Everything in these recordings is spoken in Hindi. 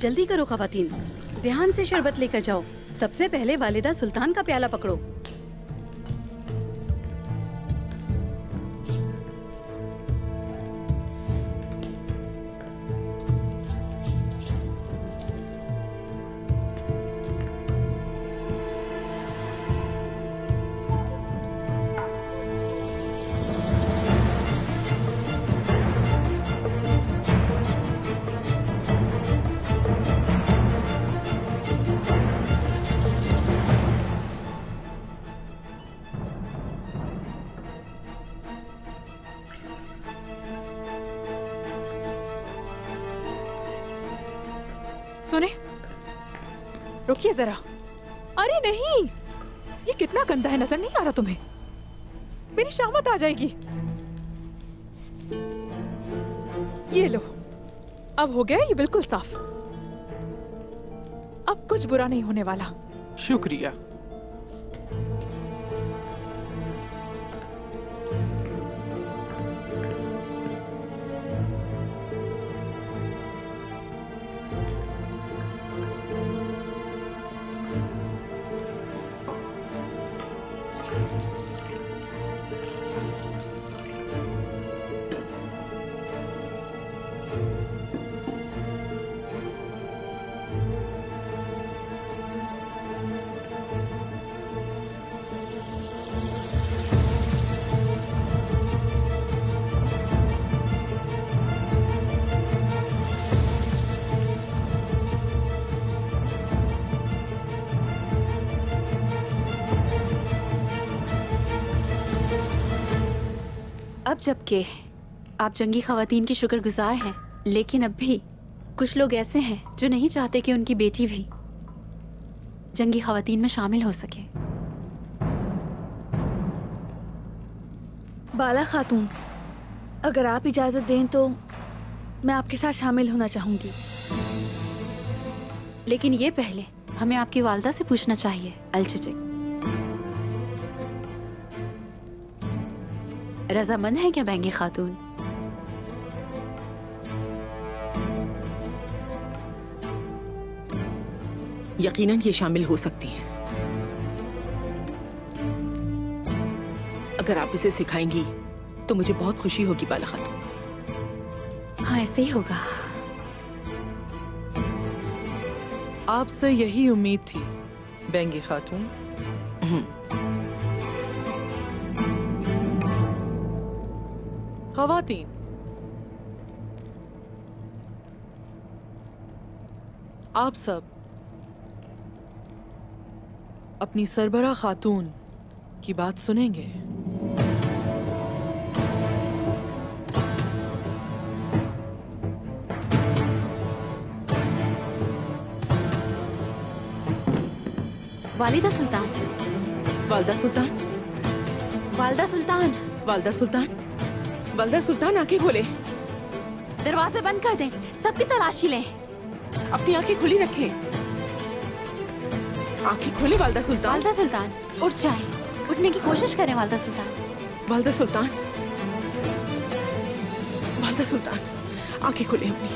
जल्दी करो खवातीन, ध्यान से शरबत लेकर जाओ। सबसे पहले वालिदा सुल्तान का प्याला पकड़ो। सुने, रुकिए जरा। अरे नहीं, ये कितना गंदा है, नजर नहीं आ रहा तुम्हें? मेरी शामत आ जाएगी। ये लो, अब हो गया ये बिल्कुल साफ। अब कुछ बुरा नहीं होने वाला। शुक्रिया। अब जबकि आप जंगी खवातीन की शुक्रगुजार हैं, लेकिन अब भी कुछ लोग ऐसे हैं जो नहीं चाहते कि उनकी बेटी भी जंगी खवातीन में शामिल हो सके। बाला खातून, अगर आप इजाज़त दें तो मैं आपके साथ शामिल होना चाहूँगी। लेकिन ये पहले हमें आपकी वालदा से पूछना चाहिए। अलचिचिक, रजामंद है क्या बेंगी खातून? यकीनन ये शामिल हो सकती हैं। अगर आप इसे सिखाएंगी तो मुझे बहुत खुशी होगी बाला खातून। हाँ, ऐसे ही होगा। आपसे यही उम्मीद थी बेंगी खातून। खवातीन, आप सब अपनी सरबरा खातून की बात सुनेंगे। वालिदा सुल्तान, वालदा सुल्तान, वालदा सुल्तान, वालदा सुल्तान, वालदा सुल्तान, आंखें खोले। दरवाजे बंद कर दें, सबकी तलाशी लें। अपनी आंखें खुली रखें। आंखें खोले वालदा सुल्तान। वालदा सुल्तान, उठ जाए। उठने की कोशिश करें वालदा सुल्तान। वालदा सुल्तान, वालदा सुल्तान, आंखें खोले अपनी।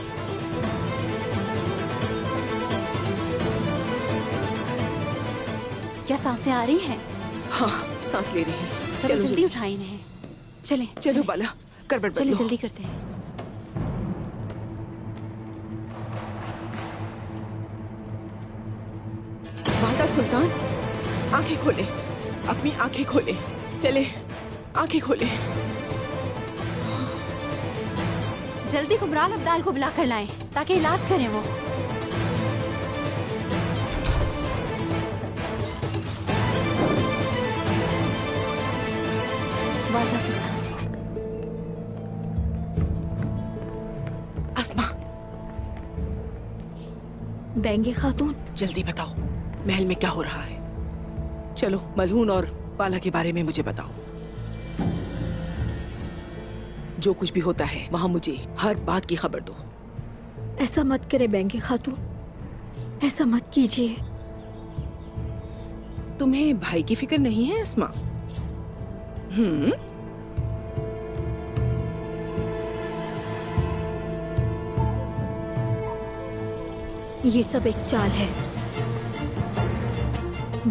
क्या सांसें आ रही हैं? हाँ, सांस ले रही हैं। चलो जल्दी उठाएं इन्हें। चलें, चलो बाला, करवट चलिए बदलो। जल्दी करते हैं। वालदा सुल्तान, आंखें खोले, अपनी आंखें खोले। चले, आंखें खोले। जल्दी कुमराल अब्दाल को बुला कर लाएं ताकि इलाज करें वो। वालदा सुल्तान, अस्मा, बेंगी खातून, जल्दी बताओ महल में क्या हो रहा है। चलो मलहून और बाला के बारे में मुझे बताओ। जो कुछ भी होता है वहां मुझे हर बात की खबर दो। ऐसा मत करे बेंगी खातून, ऐसा मत कीजिए। तुम्हें भाई की फिक्र नहीं है अस्मा? ये सब एक चाल है।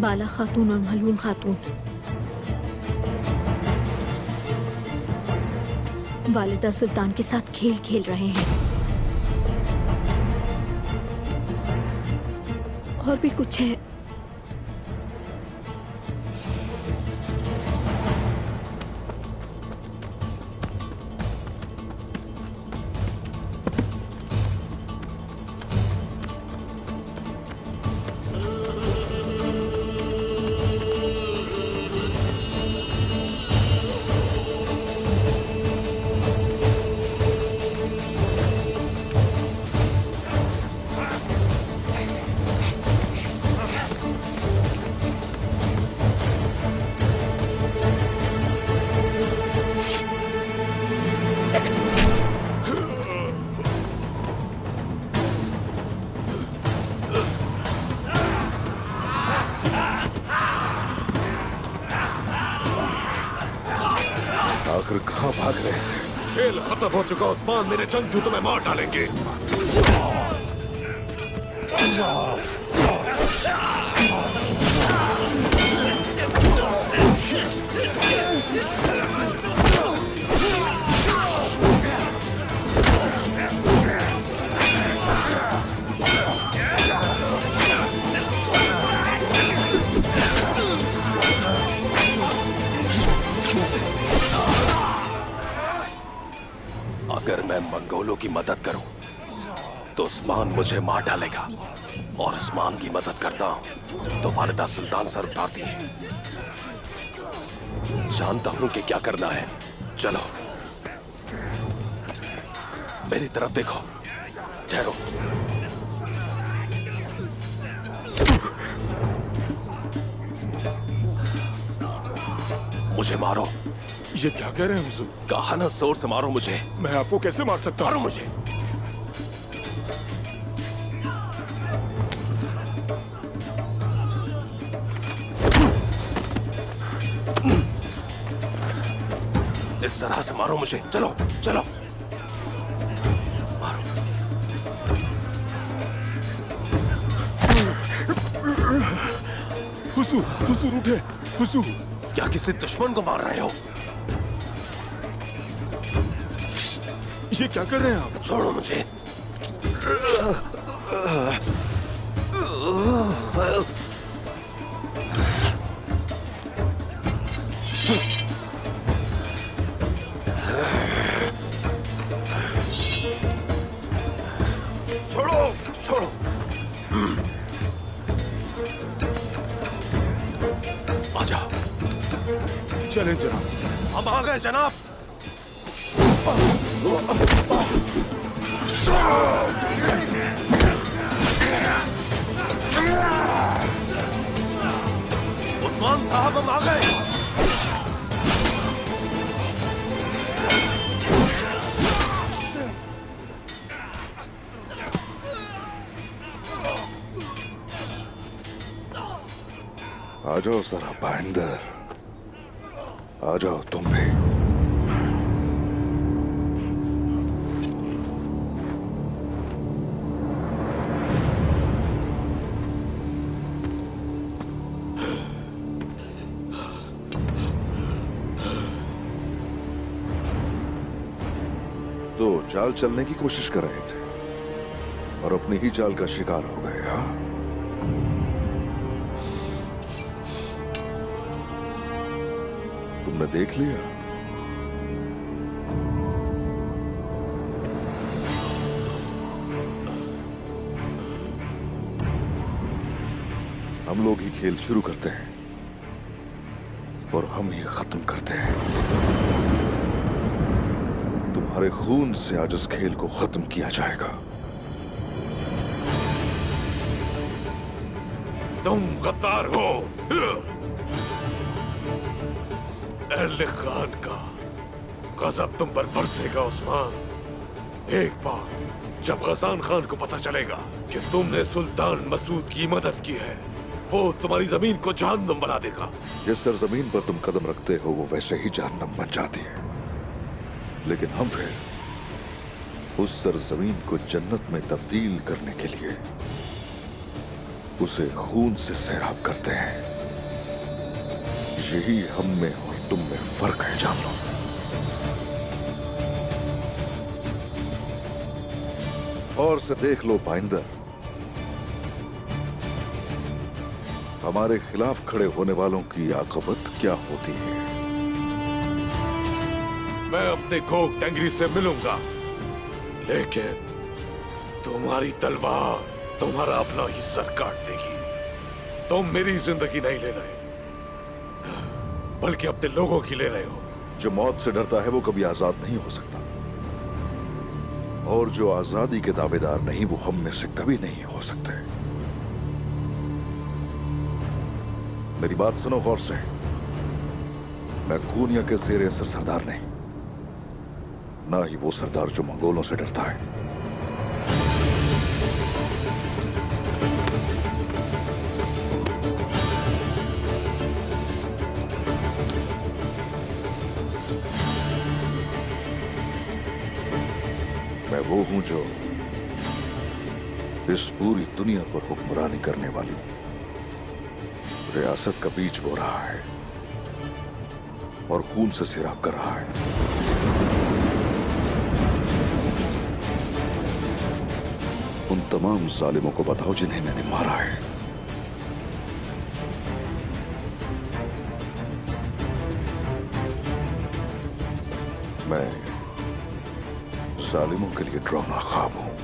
बाला खातून और मलून खातून वालिदा सुल्तान के साथ खेल खेल रहे हैं। और भी कुछ है। आखिर कहाँ भाग रहे थे? खेल खत्म हो चुका उस्मान, मेरे जंगजू तुम्हें मार डालेंगे। अगर मैं मंगोलों की मदद करूं तो उस्मान मुझे मार डालेगा, और उस्मान की मदद करता हूं तो वालिदा सुल्तान सर उतारती है। जानता हूं कि क्या करना है। चलो मेरी तरफ देखो। ठहरो। मुझे मारो। ये क्या कह रहे हैं हुजूर? कहा ना जोर से मारो मुझे। मैं आपको कैसे मार सकता हूँ? मारो मुझे। इस तरह से मारो मुझे। चलो चलो मारो। हुजूर, हुजूर उठे। हुजूर, क्या किसी दुश्मन को मार रहे हो? ये क्या कर रहे हैं आप? छोड़ो मुझे। छोड़ो छोड़ो। आ जाओ। चलें जनाब। हम आ गए जनाब। उस्मान साहब हम आ गए। आ जाओ जरा बाइंदर, आ जाओ तुम भी। तो चाल चलने की कोशिश कर रहे थे और अपनी ही चाल का शिकार हो गए। हाँ, तुमने देख लिया। हम लोग ही खेल शुरू करते हैं और हम ही खत्म करते हैं। तुम्हारे खून से आज इस खेल को खत्म किया जाएगा। तुम गद्दार हो। अहले खान का गजब तुम पर बरसेगा उस्मान। एक बार जब गजान खान को पता चलेगा कि तुमने सुल्तान मसूद की मदद की है, वो तुम्हारी जमीन को जहन्नम बना देगा। जिस सरजमीन पर तुम कदम रखते हो वो वैसे ही जहन्नम बन जाती है, लेकिन हम फिर उस सरजमीन को जन्नत में तब्दील करने के लिए उसे खून से सैराब करते हैं। यही हम में और तुम में फर्क है, जान लो। और से देख लो पाइंदर, हमारे खिलाफ खड़े होने वालों की आकबत क्या होती है। मैं अपने गोग टेंगरी से मिलूंगा, लेकिन तुम्हारी तलवार तुम्हारा अपना ही सर काट देगी। तुम मेरी जिंदगी नहीं ले रहे, बल्कि अपने लोगों की ले रहे हो। जो मौत से डरता है वो कभी आजाद नहीं हो सकता, और जो आजादी के दावेदार नहीं वो हम में से कभी नहीं हो सकते। मेरी बात सुनो गौर से। मैं खूनिया के ज़ेरे असर सरदार नहीं, ना ही वो सरदार जो मंगोलों से डरता है। मैं वो हूं जो इस पूरी दुनिया पर हुक्मरानी करने वाली रियासत का बीज बो रहा है और खून से सैराब कर रहा है। उन तमाम जालिमों को बताओ जिन्हें मैंने मारा है। मैं जालिमों के लिए डरावना ख्वाब हूं,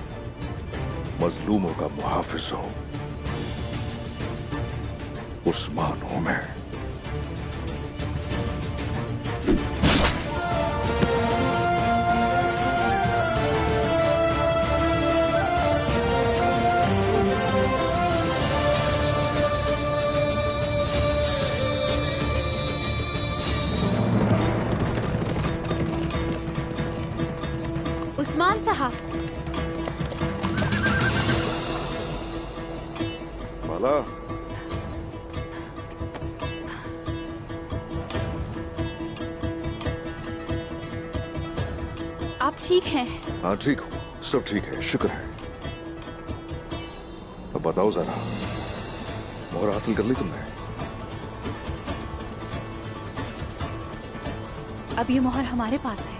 मजलूमों का मुहाफिज हूं। उस्मान हूं मैं। उस्मान साहब, माला, आप ठीक हैं? हाँ ठीक हूँ, सब ठीक है, शुक्र है। अब बताओ जरा, मोहर हासिल कर ली तुमने? अब ये मोहर हमारे पास है।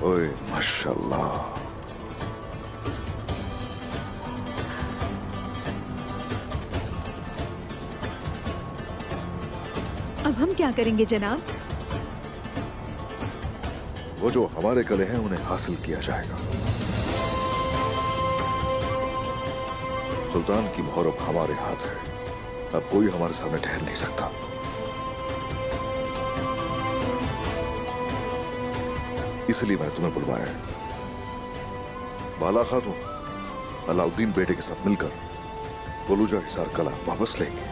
ओए माशाल्लाह। अब हम क्या करेंगे जनाब? वो जो हमारे कले हैं उन्हें हासिल किया जाएगा। सुल्तान की मोहर अब हमारे हाथ है, अब कोई हमारे सामने ठहर नहीं सकता। इसलिए मैंने तुम्हें बुलवाया है। बाला खातून अलाउद्दीन बेटे के साथ मिलकर फलूजा हिसार कला वापस लेंगे।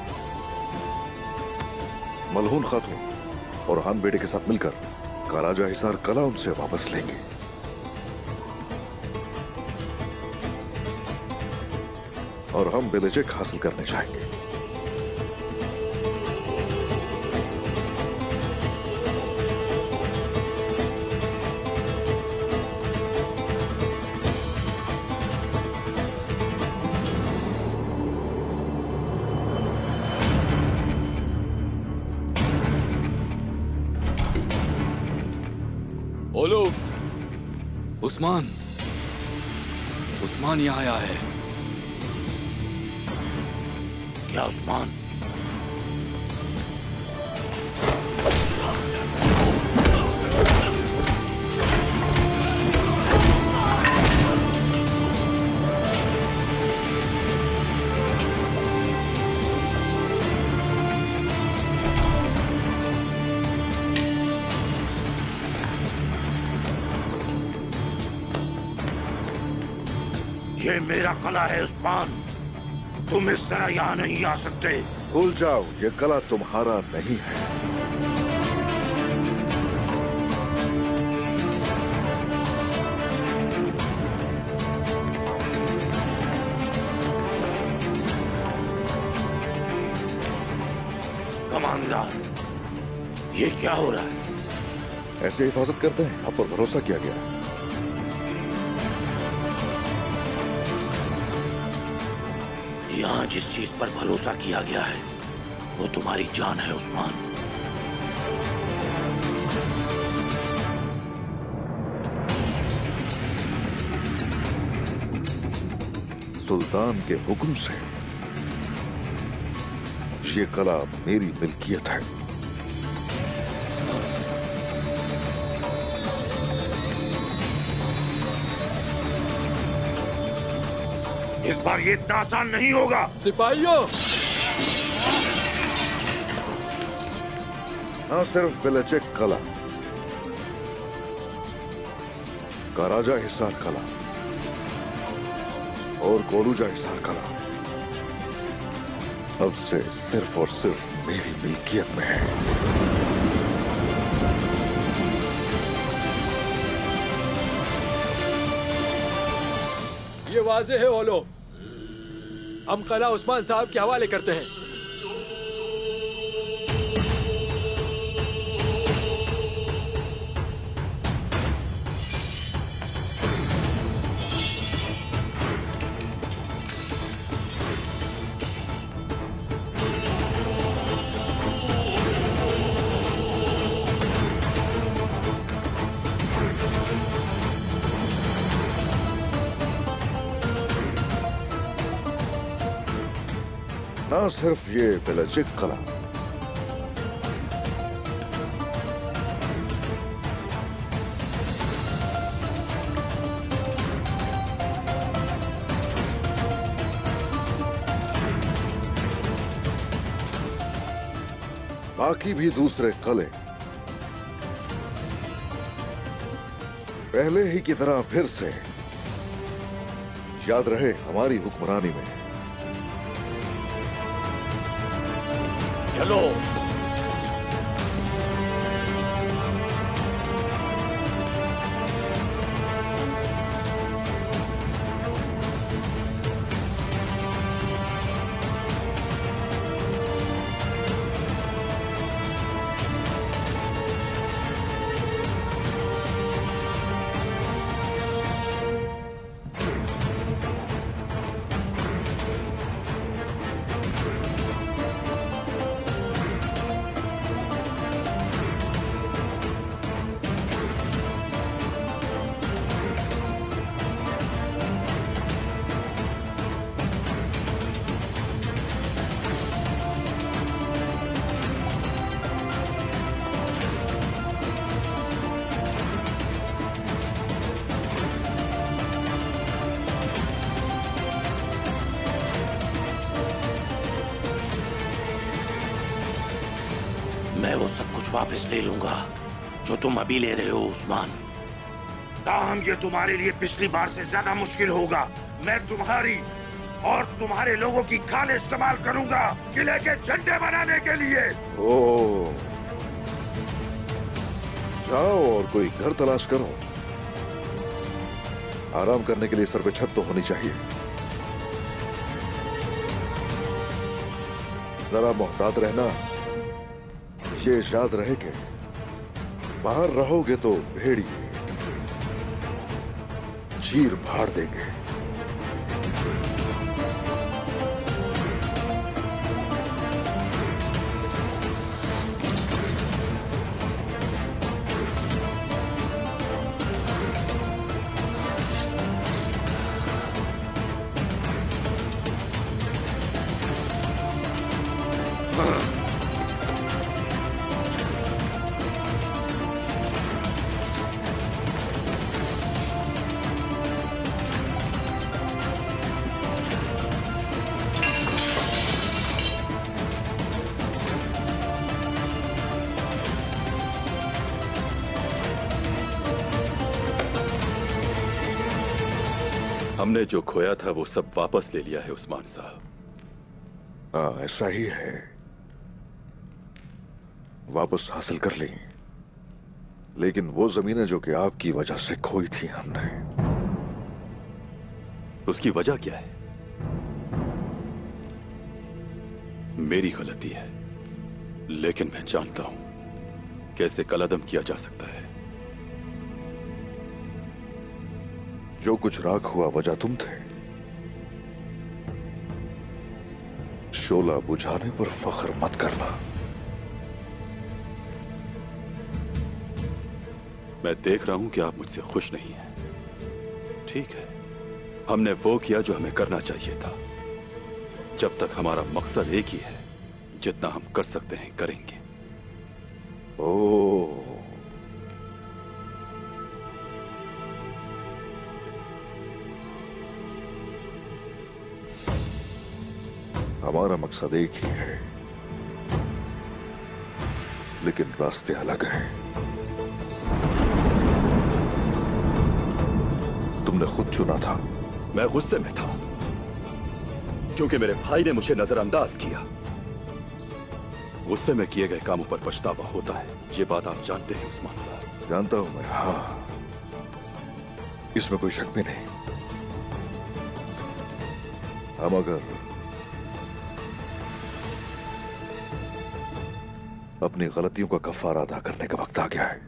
मलहून खातून और हान बेटे के साथ मिलकर काराजा हिसार कला उनसे वापस लेंगे। और हम बेलजेक हासिल करने जाएंगे। ओलो, उस्मान, उस्मान यहाँ आया है। क्या उस्मान? ये मेरा कला है उस्मान, तुम इस तरह यहाँ नहीं आ सकते। भूल जाओ, ये कला तुम्हारा नहीं है। कमांडर, ये क्या हो रहा है? ऐसे हिफाजत करते हैं, आप पर भरोसा किया गया। यहाँ जिस चीज पर भरोसा किया गया है वो तुम्हारी जान है उस्मान। सुल्तान के हुक्म से ये कला मेरी मिल्कियत है। इस बार ये इतना आसान नहीं होगा। सिपाहियों, ना सिर्फ बेलचेक कला का राजा हिसार कला और कोलूजा हिसार कला अब से सिर्फ और सिर्फ मेरी मिल्कियत में है। ये वाज़ेह है ओलो, हम कला उस्मान साहब के हवाले करते हैं। ना सिर्फ ये बेलचेक कला बाकी भी दूसरे कले पहले ही की तरह फिर से याद रहे हमारी हुक्मरानी में। चलो मैं वो सब कुछ वापस ले लूंगा जो तुम अभी ले रहे हो उस्मान। ताहम ये तुम्हारे लिए पिछली बार से ज्यादा मुश्किल होगा। मैं तुम्हारी और तुम्हारे लोगों की खाल इस्तेमाल करूंगा किले के झंडे बनाने के लिए। ओ, जाओ और कोई घर तलाश करो। आराम करने के लिए सर पे छत तो होनी चाहिए। जरा मोहतात रहना। ये याद रहे कि बाहर रहोगे तो भेड़िए चीर फाड़ देंगे। हमने जो खोया था वो सब वापस ले लिया है उस्मान साहब। हाँ, ऐसा ही है। वापस हासिल कर ली, लेकिन वो जमीनें जो कि आपकी वजह से खोई थी हमने। उसकी वजह क्या है? मेरी गलती है, लेकिन मैं जानता हूं कैसे कलादम किया जा सकता है। जो कुछ राख हुआ वजह तुम थे। शोला बुझाने पर फख्र मत करना। मैं देख रहा हूं कि आप मुझसे खुश नहीं हैं। ठीक है, हमने वो किया जो हमें करना चाहिए था। जब तक हमारा मकसद एक ही है, जितना हम कर सकते हैं करेंगे। ओह, हमारा मकसद एक ही है, लेकिन रास्ते अलग हैं। तुमने खुद चुना था। मैं गुस्से में था क्योंकि मेरे भाई ने मुझे नजरअंदाज किया। गुस्से में किए गए कामों पर पछतावा होता है, ये बात आप जानते हैं उस्मान साहब। जानता हूं मैं, हाँ, इसमें कोई शक भी नहीं। हम अगर अपनी गलतियों का कफारा अदा करने का वक्त आ गया है।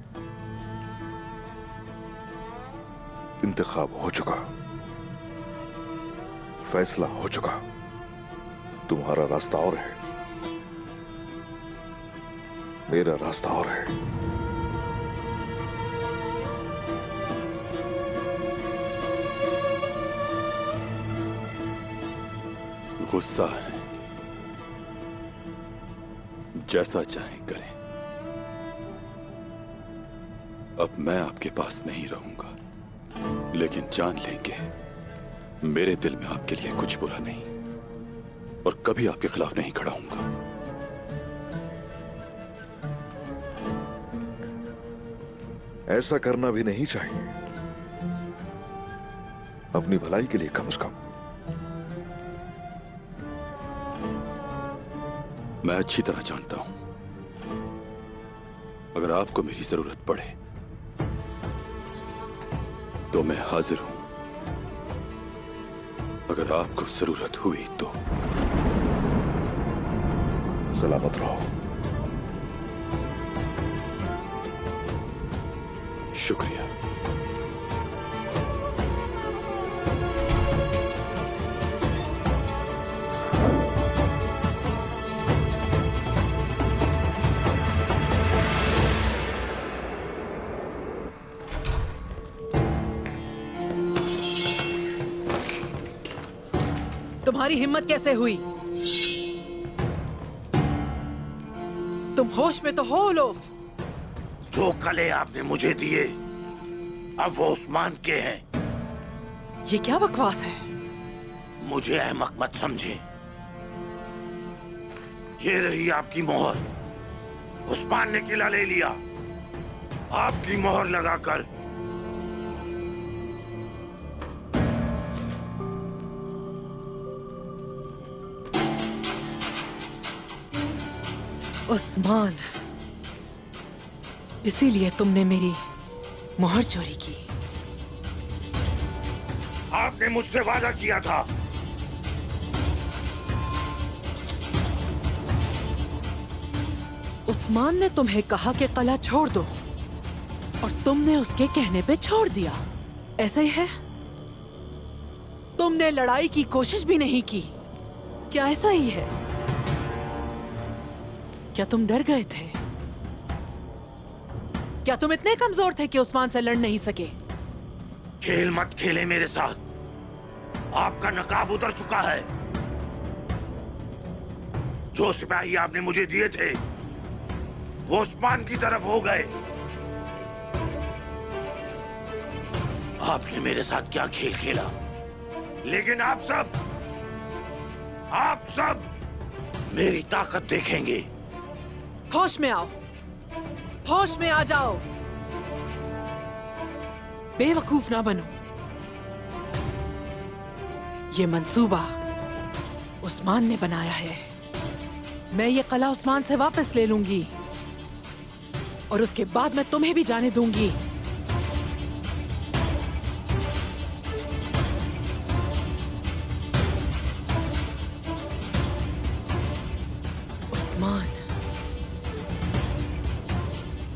इंतखाब हो चुका, फैसला हो चुका। तुम्हारा रास्ता और है, मेरा रास्ता और है। गुस्सा है, जैसा चाहें करें। अब मैं आपके पास नहीं रहूंगा, लेकिन जान लेंगे मेरे दिल में आपके लिए कुछ बुरा नहीं, और कभी आपके खिलाफ नहीं खड़ा हूंगा। ऐसा करना भी नहीं चाहिए, अपनी भलाई के लिए कम से कम। मैं अच्छी तरह जानता हूं, अगर आपको मेरी जरूरत पड़े तो मैं हाजिर हूं। अगर आपको जरूरत हुई तो सलामत रहो। शुक्रिया। तुम्हारी हिम्मत कैसे हुई? तुम होश में तो हो लोफ। जो कले आपने मुझे दिए अब वो उस्मान के हैं। ये क्या बकवास है? मुझे अहमक मत समझे। ये रही आपकी मोहर। उस्मान ने किला ले लिया, आपकी मोहर लगाकर। उस्मान, इसीलिए तुमने मेरी मोहर चोरी की। आपने मुझसे वादा किया था। उस्मान ने तुम्हें कहा कि कला छोड़ दो, और तुमने उसके कहने पे छोड़ दिया। ऐसा ही है? तुमने लड़ाई की कोशिश भी नहीं की। क्या ऐसा ही है? क्या तुम डर गए थे? क्या तुम इतने कमजोर थे कि उस्मान से लड़ नहीं सके? खेल मत खेले मेरे साथ। आपका नकाब उतर चुका है। जो सिपाही आपने मुझे दिए थे वो उस्मान की तरफ हो गए। आपने मेरे साथ क्या खेल खेला, लेकिन आप सब मेरी ताकत देखेंगे। होश में आओ, होश में आ जाओ। बेवकूफ ना बनो। ये मंसूबा उस्मान ने बनाया है। मैं ये कला उस्मान से वापस ले लूंगी, और उसके बाद मैं तुम्हें भी जाने दूंगी। उस्मान,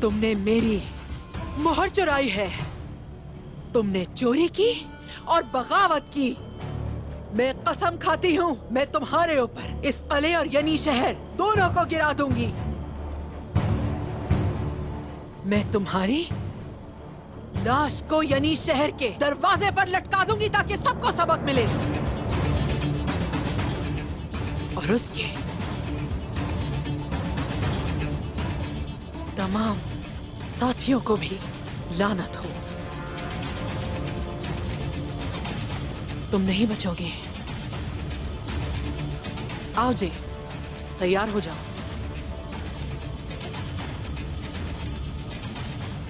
तुमने मेरी मोहर चुराई है। तुमने चोरी की और बगावत की। मैं कसम खाती हूँ, मैं तुम्हारे ऊपर इस कले और यनी शहर दोनों को गिरा दूंगी। मैं तुम्हारी लाश को यनी शहर के दरवाजे पर लटका दूंगी ताकि सबको सबक मिले, और उसके तमाम साथियों को भी लानत हो। तुम नहीं बचोगे। आओ जी, तैयार हो जाओ।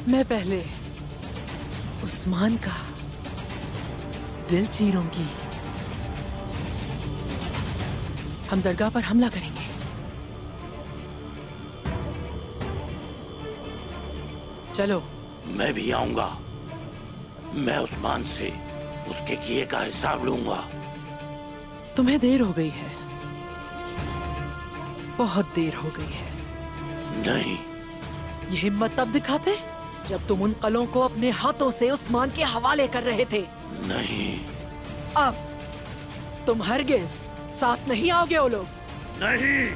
मैं पहले उस्मान का दिल चीरूंगी। हम दरगाह पर हमला करेंगे। चलो। मैं भी आऊंगा। मैं उस्मान से उसके किए का हिसाब लूंगा। तुम्हें देर हो गई है, बहुत देर हो गई है। नहीं। ये हिम्मत तब दिखाते जब तुम उन कलों को अपने हाथों से उस्मान के हवाले कर रहे थे। नहीं। अब तुम हरगिज साथ नहीं आओगे ओलोफ। नहीं।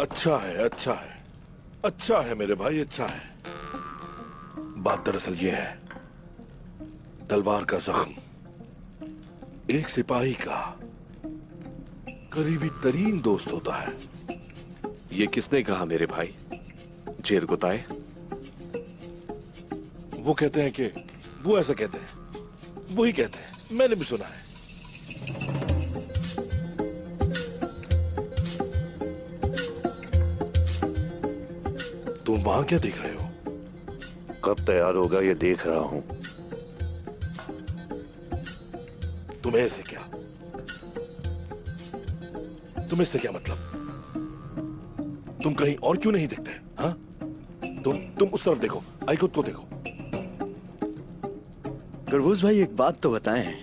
अच्छा है, अच्छा है, अच्छा है मेरे भाई, अच्छा है। बात दरअसल ये है, तलवार का जख्म एक सिपाही का करीबी तरीन दोस्त होता है। ये किसने कहा मेरे भाई? जेर गुताए? वो कहते हैं कि वो ऐसा कहते हैं, वही कहते हैं, मैंने भी सुना है। तुम वहां क्या देख रहे हो? कब तैयार होगा ये देख रहा हूं। तुम्हें इससे क्या, तुम्हें इससे क्या मतलब? तुम कहीं और क्यों नहीं देखते? हाँ, तुम उस तरफ देखो, आइकुत को देखो। गुरबूज भाई एक बात तो बताएं,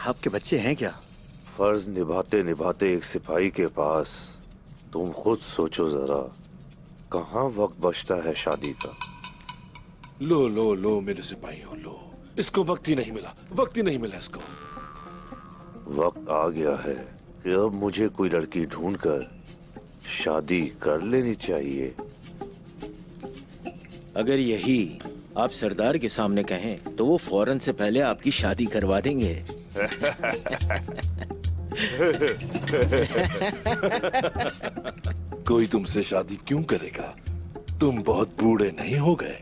आपके बच्चे हैं क्या? फर्ज निभाते निभाते एक सिपाही के पास, तुम खुद सोचो जरा, कहाँ वक्त बचता है शादी का। लो लो लो मेरे सिपाही हो, लो। इसको वक्त ही नहीं मिला, वक्त ही नहीं मिला इसको। वक्त आ गया है कि अब मुझे कोई लड़की ढूंढकर शादी कर लेनी चाहिए। अगर यही आप सरदार के सामने कहें तो वो फौरन से पहले आपकी शादी करवा देंगे। कोई तुमसे शादी क्यों करेगा? तुम बहुत बूढ़े नहीं हो गए।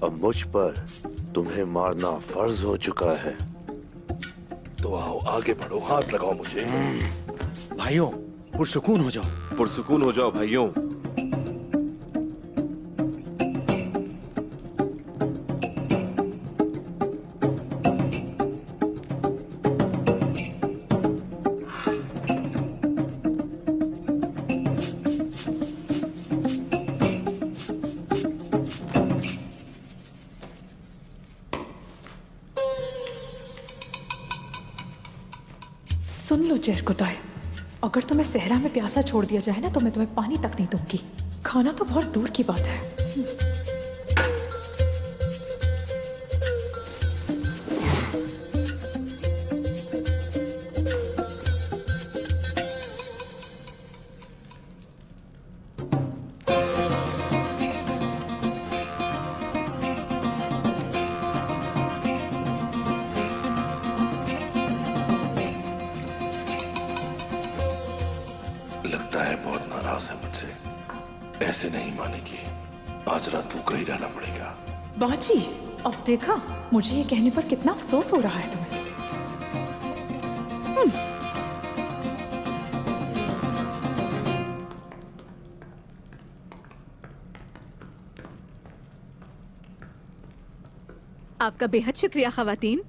अब मुझ पर तुम्हें मारना फर्ज हो चुका है। तो आओ आगे बढ़ो, हाथ लगाओ मुझे। भाइयों पुरसुकून हो जाओ। पुरसुकून हो जाओ भाइयों। सुन लो जेर गुताए, अगर तुम्हें सहरा में प्यासा छोड़ दिया जाए ना तो मैं तुम्हें पानी तक नहीं दूंगी। खाना तो बहुत दूर की बात है। लगता है बहुत नाराज है मुझसे। ऐसे नहीं मानेगी, आज रात भूखा ही रहना पड़ेगा। बाजी, अब देखा मुझे ये कहने पर कितना अफसोस हो रहा है तुम्हें। आपका बेहद शुक्रिया खवातीन,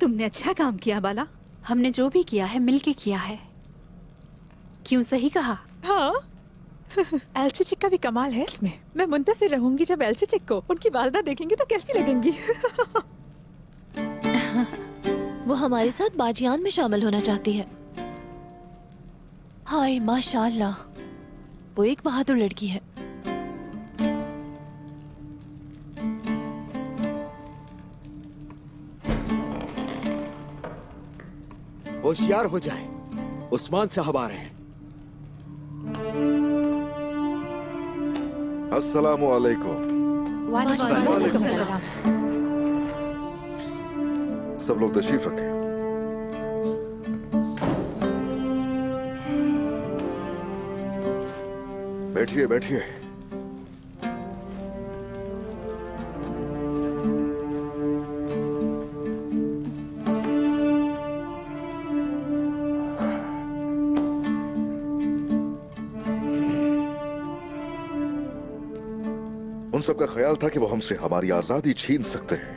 तुमने अच्छा काम किया बाला। हमने जो भी किया है मिलके किया है। क्यों, सही कहा? हाँ, एल्ची चिक का भी कमाल है इसमें। मैं मुंतज़िर रहूंगी जब एल्ची चिक को उनकी वालिदा देखेंगी तो कैसी लगेंगी। वो हमारे साथ बाजियान में शामिल होना चाहती है। हाय माशाल्लाह, वो एक बहादुर लड़की है। होशियार हो जाए, उस्मान साहब आ रहे हैं। अस्सलामु अलैकुम। वालेकुम सलाम। सब लोग तशरीफ रखें। बैठिए बैठिए। उन सबका ख्याल था कि वो हमसे हमारी आजादी छीन सकते हैं,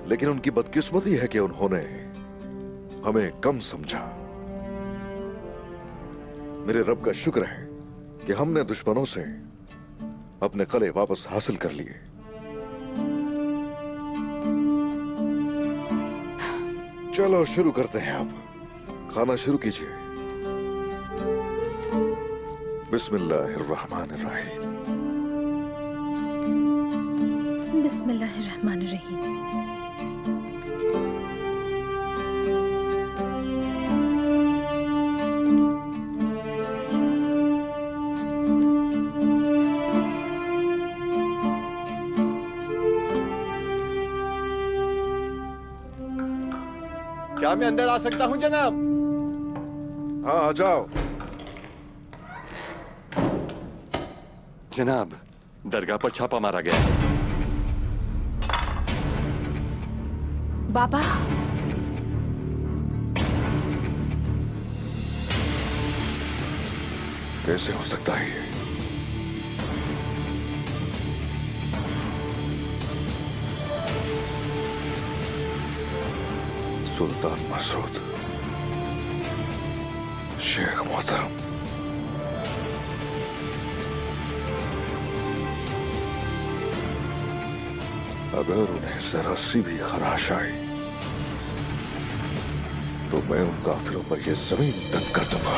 लेकिन उनकी बदकिस्मती है कि उन्होंने हमें कम समझा। मेरे रब का शुक्र है कि हमने दुश्मनों से अपने कले वापस हासिल कर लिए। चलो शुरू करते हैं। अब खाना शुरू कीजिए। बिस्मिल्लाहिर्रहमानिर्रहीम। बिस्मिल्लाहिर्रहमानिर्रहीम। क्या मैं अंदर आ सकता हूं जनाब? हाँ आ जाओ। जनाब, दरगाह पर छापा मारा गया है। बाबा, कैसे हो सकता है ये? सुल्तान मसूद, शेख मोहतरम, अगर उन्हें जरा सी भी खराश आई तो मैं उन काफिरों पर यह जमीन तंग कर दूंगा।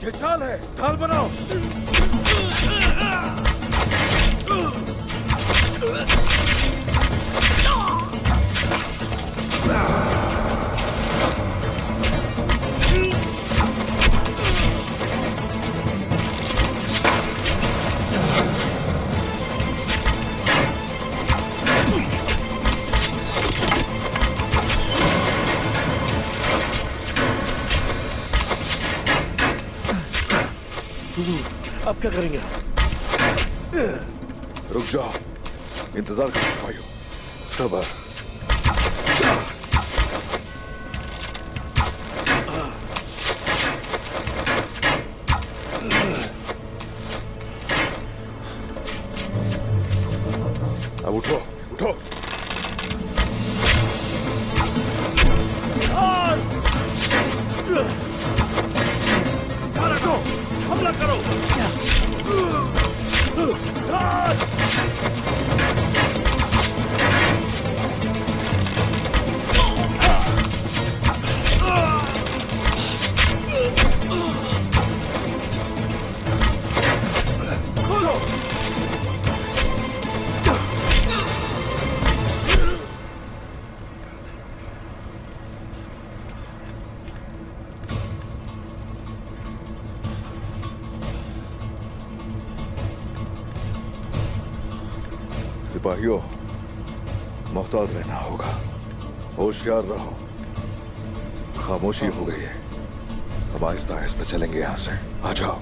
ये ढाल है, ढाल बनाओ। अब क्या करेंगे? रुक जाओ, इंतजार करो भाइयों, सब्र। अब उठो। सिपाहियों, मोहतात रहना होगा, होशियार रहो। खामोशी हो गई है, अब आहिस्ता आहिस्ता चलेंगे यहाँ से। आ जाओ।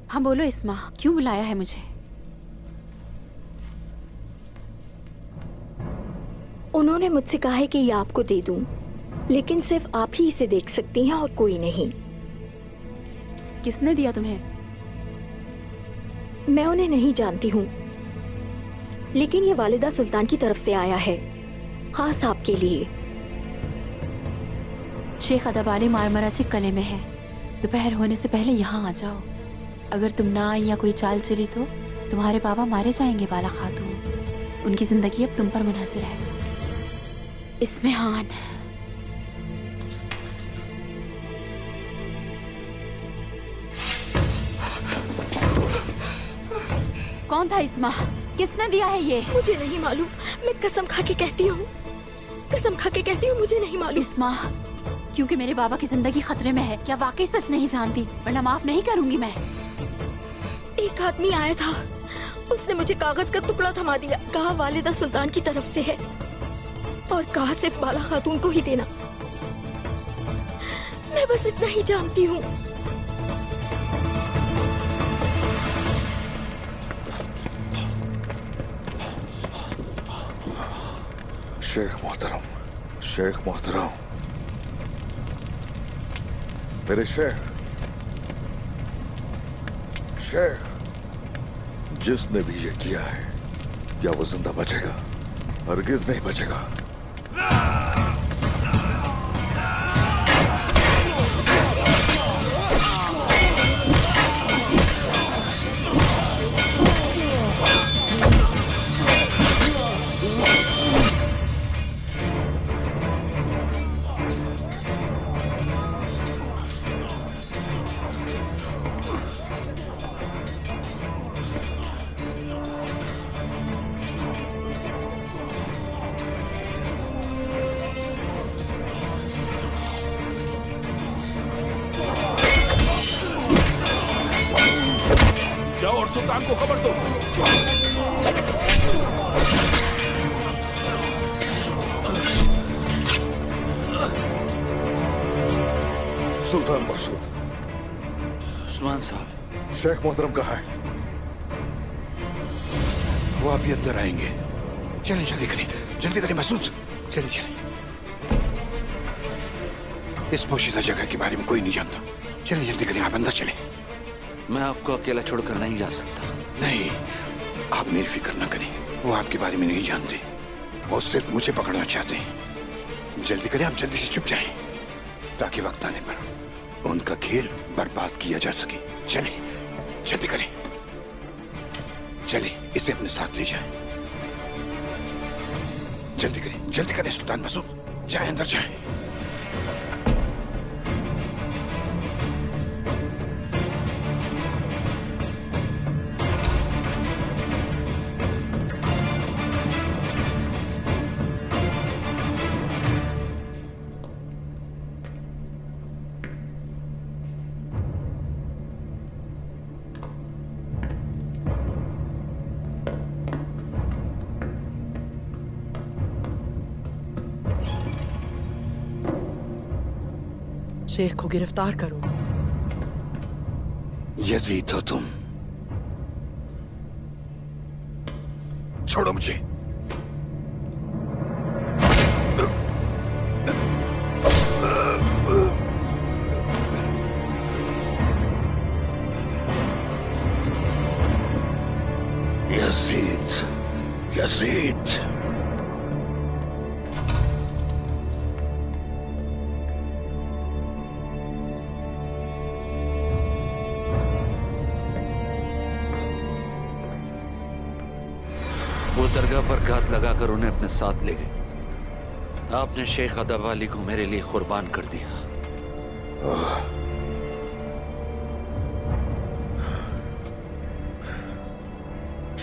हाँ बोलो इस्मा, क्यों बुलाया है मुझे? उन्होंने मुझसे कहा है कि ये आपको दे दूं, लेकिन सिर्फ आप ही इसे देख सकती हैं और कोई नहीं। किसने दिया तुम्हें? मैं उन्हें नहीं जानती हूँ, लेकिन ये वालिदा सुल्तान की तरफ से आया है, खास आपके लिए। शेख अदबाली मारमराची कले में है। दोपहर होने से पहले यहाँ आ जाओ। अगर तुम ना आई या कोई चाल चली तो तुम्हारे बाबा मारे जाएंगे बाला खातून। उनकी जिंदगी अब तुम पर मुनहसर है। इस्मेहान। कौन था इस्मा? किसने दिया है ये? मुझे नहीं मालूम। मैं कसम खा के कहती हूँ, कसम खा के कहती हूँ, मुझे नहीं मालूम। इस्मा, क्योंकि मेरे बाबा की जिंदगी खतरे में है। क्या वाकई सच नहीं जानती? वरना माफ नहीं करूंगी मैं। एक आदमी आया था, उसने मुझे कागज का टुकड़ा थमा दिया। कहा वालिदा सुल्तान की तरफ से है और कहा सिर्फ बाला खातून को ही देना। मैं बस इतना ही जानती हूँ। शेख मोहतरम, शेख मोहतरम, मेरे शेख, शेख, जिसने भी ये किया है, क्या वो जिंदा बचेगा? हरगिज नहीं बचेगा। और सुल्तान को खबर दो। सुल्तान मसूद। उस्मान साहब। शेख मोहतरम कहाँ है? वो अभी अंदर आएंगे। चलें जल्दी करें, जल्दी करें मसूद, चलें चलें। इस पोशीदा जगह के बारे में कोई नहीं जानता। चलें जल्दी करें, आप अंदर चलें। मैं आपको अकेला छोड़कर नहीं जा सकता। नहीं, आप मेरी फिक्र न करें। वो आपके बारे में नहीं जानते। वो सिर्फ मुझे पकड़ना चाहते हैं। जल्दी करें, आप जल्दी से छुप जाएं, ताकि वक्त आने पर उनका खेल बर्बाद किया जा सके। चलें, जल्दी करें, चलें, इसे अपने साथ ले जाएं। जल्दी करें सुल्तान मसूद, जाएं, अंदर जाएं। शेख को गिरफ्तार करो। यजीद हो तुम, छोड़ो मुझे। Yazid, Yazid. वो दरगाह पर घात लगाकर उन्हें अपने साथ ले गए। आपने शेख अदब अली को मेरे लिए कुर्बान कर दिया।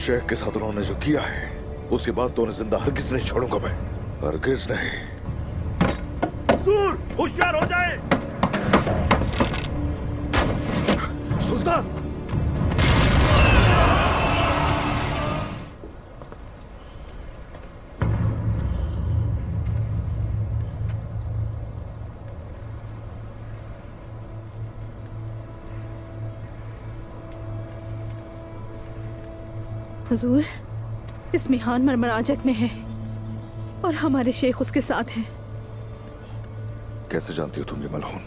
शेख के साथ उन्होंने जो किया है उसके बाद तो उन्हें जिंदा हरगिज नहीं छोड़ूंगा मैं, हरगिज नहीं। हुजूर, होशियार हो जाए। सुल्तान! हुजूर, इस मिहान मरमराजक में है और हमारे शेख उसके साथ हैं। कैसे जानती हो तुम ये मलहून?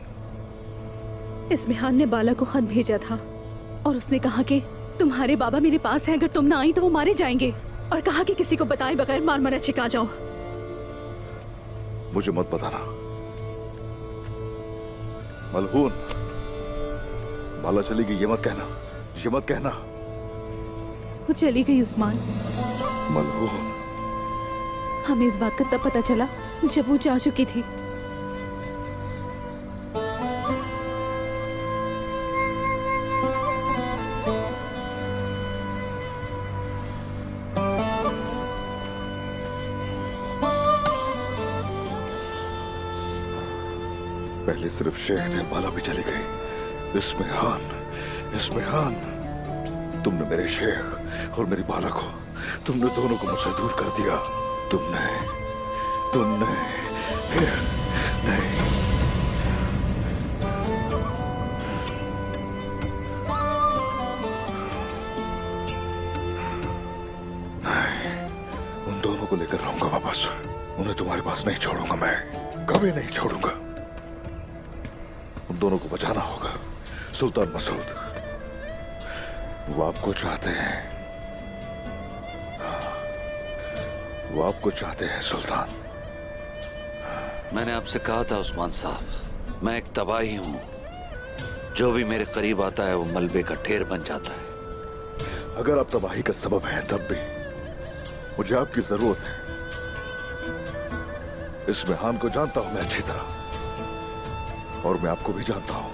इस मिहान ने बाला को खत भेजा था और उसने कहा कि तुम्हारे बाबा मेरे पास हैं, अगर तुम ना आई तो वो मारे जाएंगे, और कहा कि किसी को बताए बगैर मारमराचिक आ जाओ। मुझे मत बताना मलहून। बाला चली गई ये मत कहना, ये मत कहना। वो चली गई उस्मान। मलहून, हमें इस बात का तब पता चला जब वो जा चुकी थी। पहले सिर्फ शेख थे, बाला भी चली गई। इस्मिहान, तुमने मेरे शेख और मेरी बाला को, तुमने दोनों को मुझसे दूर कर दिया। तुमने नहीं। उन दोनों को लेकर रहूंगा वापस। उन्हें तुम्हारे पास नहीं छोड़ूंगा मैं, कभी नहीं छोड़ूंगा। उन दोनों को बचाना होगा। सुल्तान मसूद, वो आपको चाहते हैं, वो आपको चाहते हैं सुल्तान। मैंने आपसे कहा था उस्मान साहब, मैं एक तबाही हूं। जो भी मेरे करीब आता है वो मलबे का ढेर बन जाता है। अगर आप तबाही का सबब हैं तब भी मुझे आपकी जरूरत है। इस मिहान को जानता हूं मैं अच्छी तरह, और मैं आपको भी जानता हूं,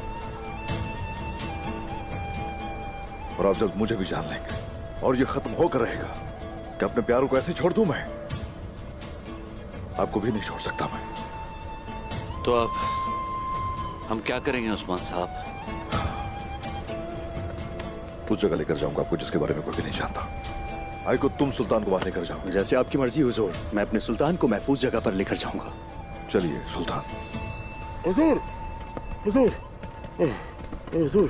और आप जल्द मुझे भी जान लेंगे, और ये खत्म होकर रहेगा कि अपने प्यारों को ऐसे छोड़ दूं मैं। आपको भी नहीं छोड़ सकता मैं। तो अब हम क्या करेंगे उस्मान साहब? उस जगह लेकर जाऊंगा आपको जिसके बारे में कोई भी नहीं जानता। आई को तुम सुल्तान को वहां लेकर जाओ। जैसे आपकी मर्जी हुजूर, मैं अपने सुल्तान को महफूज जगह पर लेकर जाऊंगा। चलिए सुल्तान। हुजूर, हुजूर, हुजूर,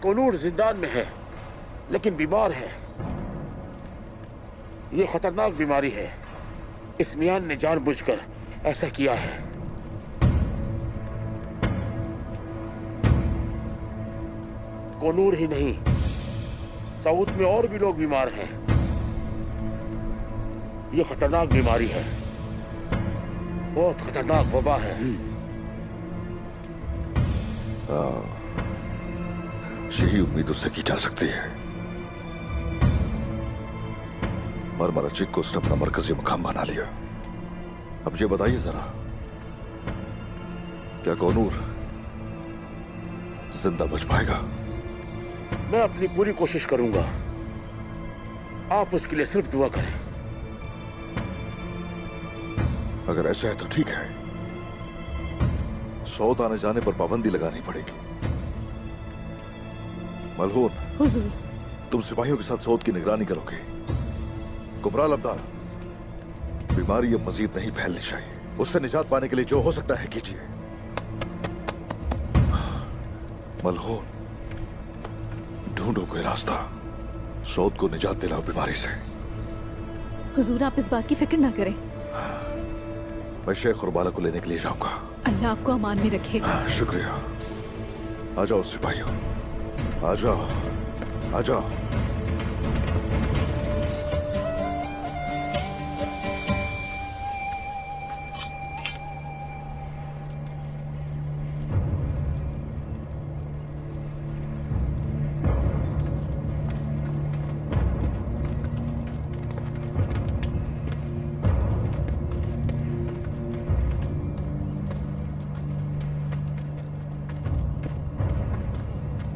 कोनूर जिंदान में है लेकिन बीमार है। ये खतरनाक बीमारी है। इस मियान ने जानबूझकर ऐसा किया है। कोनूर ही नहीं, साउथ में और भी लोग बीमार हैं। ये खतरनाक बीमारी है, बहुत खतरनाक वबा है। यही उम्मीद उससे की जा सकती है। मरमराचिक को उसने अपना मरकजी मुकाम बना लिया। अब ये बताइए जरा, क्या कोनूर जिंदा बच पाएगा? मैं अपनी पूरी कोशिश करूंगा। आप उसके लिए सिर्फ दुआ करें। अगर ऐसा है तो ठीक है, सौत आने जाने पर पाबंदी लगानी पड़ेगी। मलहून, हुजूर, तुम सिपाहियों के साथ सौत की निगरानी करोगे। कुमराल अब्दाल, बीमारी अब मजीद नहीं फैलनी चाहिए। उससे निजात पाने के लिए जो हो सकता है कीजिए। मलहून, ढूंढो कोई रास्ता। सऊद को निजात दिलाओ बीमारी से। हुजूर आप इस बात की फिक्र ना करें, मैं शेख और बाला को लेने के लिए जाऊंगा। अल्लाह आपको अमान में रखे। शुक्रिया। आ जाओ सिपाहियों, आ जाओ, आ जाओ।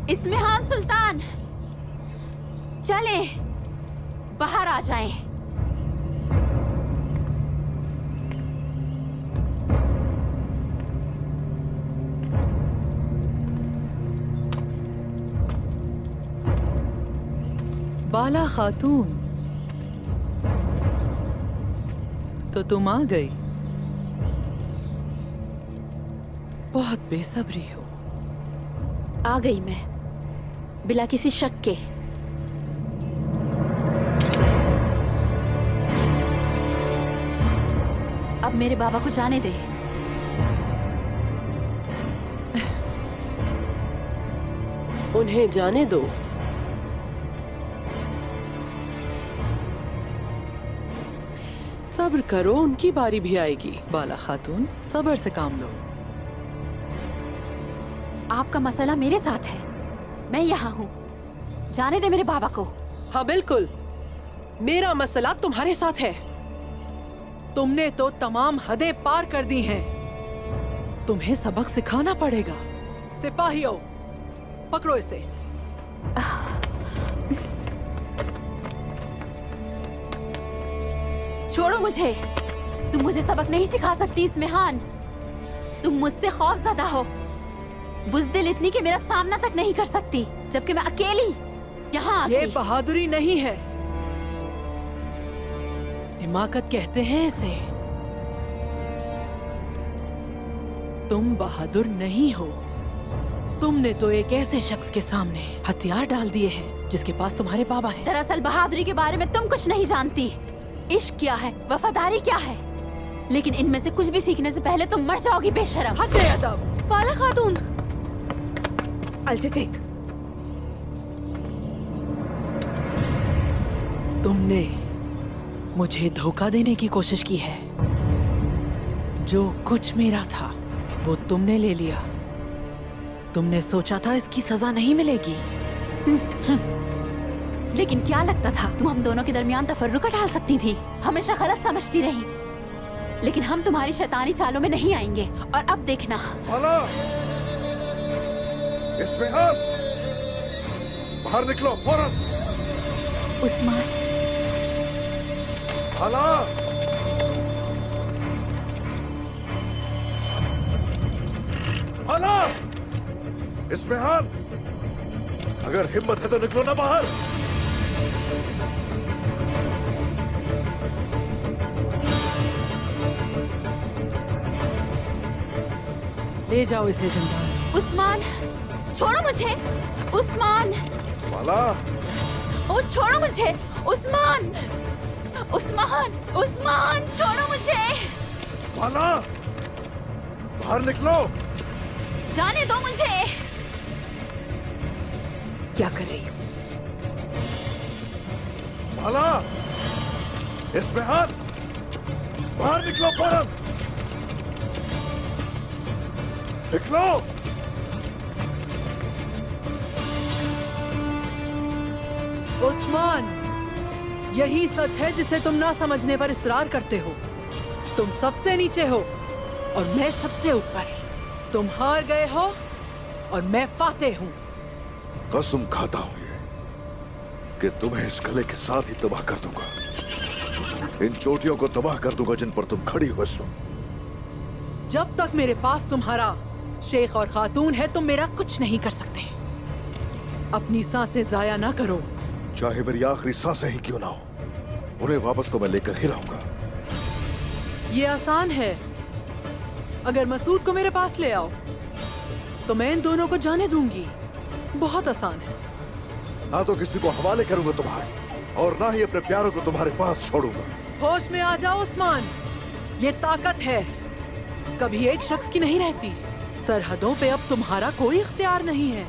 इस्मिहान सुल्तान, चले बाहर आ जाएं। बाला खातून, तो तुम आ गई। बहुत बेसब्री हो। आ गई मैं, बिला किसी शक के। अब मेरे बाबा को जाने दे। उन्हें जाने दो। सब्र करो, उनकी बारी भी आएगी। बाला खातून, सब्र से काम लो। आपका मसला मेरे साथ है, मैं यहाँ हूँ, जाने दे मेरे बाबा को। हाँ बिल्कुल, मेरा मसला तुम्हारे साथ है। तुमने तो तमाम हदें पार कर दी हैं। तुम्हें सबक सिखाना पड़ेगा। सिपाहियों, पकड़ो इसे। छोड़ो मुझे, तुम मुझे सबक नहीं सिखा सकती इस्मिहान। तुम मुझसे खौफज़दा हो, बुज़दिल इतनी कि मेरा सामना तक नहीं कर सकती, जबकि मैं अकेली यहाँ आ गई। ये बहादुरी नहीं है, हिमाकत कहते हैं इसे। तुम बहादुर नहीं हो। तुमने तो एक ऐसे शख्स के सामने हथियार डाल दिए हैं जिसके पास तुम्हारे बाबा हैं। दरअसल बहादुरी के बारे में तुम कुछ नहीं जानती। इश्क क्या है, वफादारी क्या है, लेकिन इनमें से कुछ भी सीखने से पहले तुम मर जाओगी बेशरम। हद है अदब। बाला खातून, अल्जितिक, तुमने मुझे धोखा देने की कोशिश की है। जो कुछ मेरा था वो तुमने ले लिया। तुमने सोचा था इसकी सजा नहीं मिलेगी। लेकिन क्या लगता था तुम हम दोनों के दरमियान तफर्रुका डाल सकती थी? हमेशा गलत समझती रही, लेकिन हम तुम्हारी शैतानी चालों में नहीं आएंगे। और अब देखना। इस्मिहान, बाहर निकलो फौरन। उस्मान, बाला, बाला, इस्मिहान, अगर हिम्मत है तो निकलो ना बाहर। ले जाओ इसे जिंदा। उस्मान, छोड़ो मुझे। उस्मान, बाला, ओ छोड़ो मुझे। उस्मान, उस्मान, उस्मान, छोड़ो मुझे। बाला, बाहर निकलो। जाने दो मुझे। क्या कर रही हो? बाला, इस्मिहान, बाहर निकलो फौरन। निकलो। उस्मान, यही सच है जिसे तुम ना समझने पर इसरार करते हो। तुम सबसे नीचे हो और मैं सबसे ऊपर। तुम हार गए हो और मैं फातेह हूँ। कसम खाता हूँ ये कि तुम्हें इस गले के साथ ही तबाह कर दूंगा। इन चोटियों को तबाह कर दूंगा जिन पर तुम खड़ी हो इस वक्त। जब तक मेरे पास तुम्हारा शेख और खातून है तुम मेरा कुछ नहीं कर सकते। अपनी सांसें जाया ना करो। चाहे मेरी आखिरी सांसें ही क्यों ना हो, उन्हें वापस तो मैं लेकर ही रहूंगा। ये आसान है। अगर मसूद को मेरे पास ले आओ तो मैं इन दोनों को जाने दूंगी। बहुत आसान है। ना तो किसी को हवाले करूंगा तुम्हारे, और ना ही अपने प्यारों को तुम्हारे पास छोड़ूंगा। होश में आ जाओ उस्मान, ये ताकत है, कभी एक शख्स की नहीं रहती। सरहदों पे अब तुम्हारा कोई इख्तियार नहीं है।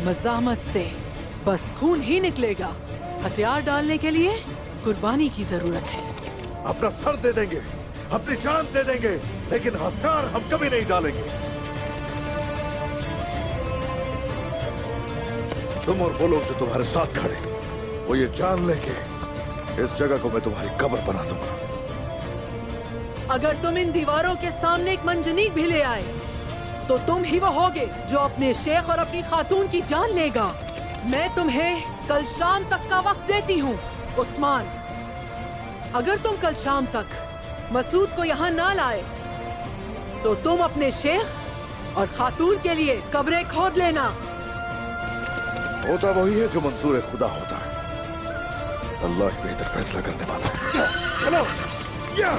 मज़ाहमत से बस खून ही निकलेगा। हथियार डालने के लिए कुर्बानी की जरूरत है। अपना सर दे देंगे, अपनी जान दे देंगे, लेकिन हथियार हम कभी नहीं डालेंगे। तुम और वो लोग जो तुम्हारे साथ खड़े, वो ये जान लेंगे इस जगह को मैं तुम्हारी कब्र बना दूंगा। अगर तुम इन दीवारों के सामने एक मंजनीक भी ले आए तो तुम ही वो होगे जो अपने शेख और अपनी खातून की जान लेगा। मैं तुम्हें कल शाम तक का वक्त देती हूँ उस्मान। अगर तुम कल शाम तक मसूद को यहाँ ना लाए तो तुम अपने शेख और खातून के लिए कब्रें खोद लेना। होता वही है जो मंसूर खुदा होता है। अल्लाह ही बेहतर फैसला करने वाला है। चलो, या।